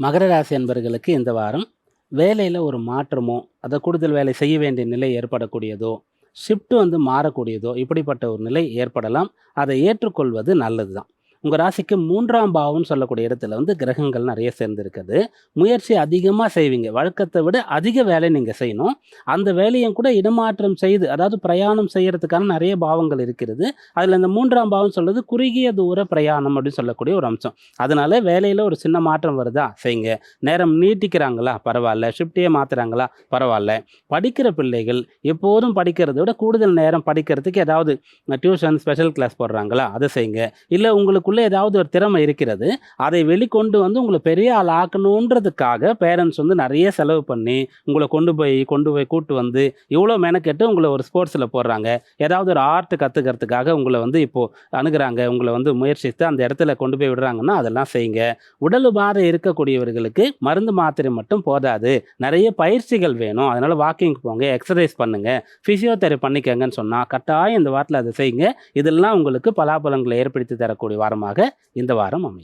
மகர ராசி அன்பர்களுக்கு இந்த வாரம் வேலையில் ஒரு மாற்றமோ, அதை கூடுதல் வேலை செய்ய வேண்டிய நிலை ஏற்படக்கூடியதோ, ஷிஃப்ட் மாறக்கூடியதோ, இப்படிப்பட்ட ஒரு நிலை ஏற்படலாம். அதை ஏற்றுக்கொள்வது நல்லது தான். உங்கள் ராசிக்கு 3ஆம் பாவம்னு சொல்லக்கூடிய இடத்துல கிரகங்கள் நிறைய சேர்ந்துருக்குது. முயற்சி அதிகமாக செய்வீங்க. வழக்கத்தை விட அதிக வேலை நீங்கள் செய்யணும். அந்த வேலையும் கூட இடமாற்றம் செய்து, அதாவது பிரயாணம் செய்கிறதுக்கான நிறைய பாவங்கள் இருக்கிறது. அதில் இந்த 3ஆம் பாவம் சொல்கிறது குறுகிய தூர பிரயாணம் அப்படின்னு சொல்லக்கூடிய ஒரு அம்சம். அதனால வேலையில் ஒரு சின்ன மாற்றம் வருதா செய்யுங்க. நேரம் நீட்டிக்கிறாங்களா பரவாயில்ல, ஷிஃப்டையே மாற்றுறாங்களா பரவாயில்ல. படிக்கிற பிள்ளைகள் எப்போதும் படிக்கிறத விட கூடுதல் நேரம் படிக்கிறதுக்கு ஏதாவது டியூஷன், ஸ்பெஷல் கிளாஸ் போடுறாங்களா அதை செய்யுங்க. இல்லை உங்களுக்குள்ளே ஏதாவது ஒரு திறமை இருக்கிறது, அதை வெளிக்கொண்டு உங்களை பெரிய ஆள் ஆக்கணுன்றதுக்காக பேரண்ட்ஸ் நிறைய செலவு பண்ணி உங்களை கொண்டு போய் கூட்டு இவ்வளோ மெனக்கெட்டு உங்களை ஒரு ஸ்போர்ட்ஸில் போடுறாங்க. ஏதாவது ஒரு ஆர்ட் கற்றுக்கிறதுக்காக உங்களை இப்போது அணுகிறாங்க. உங்களை முயற்சித்து அந்த இடத்துல கொண்டு போய் விடுறாங்கன்னா அதெல்லாம் செய்யுங்க. உடல் உபாதை இருக்கக்கூடியவர்களுக்கு மருந்து மாத்திரை மட்டும் போதாது, நிறைய பயிற்சிகள் வேணும். அதனால் வாக்கிங் போங்க, எக்ஸசைஸ் பண்ணுங்கள், ஃபிசியோதெரப்பி பண்ணிக்கங்கன்னு சொன்னால் கட்டாயம் இந்த வாரத்தில் அதை செய்யுங்க. இதெல்லாம் உங்களுக்கு பலாபலங்களை ஏற்படுத்தி தரக்கூடிய வாரமாக இந்த வாரம் அமையும்.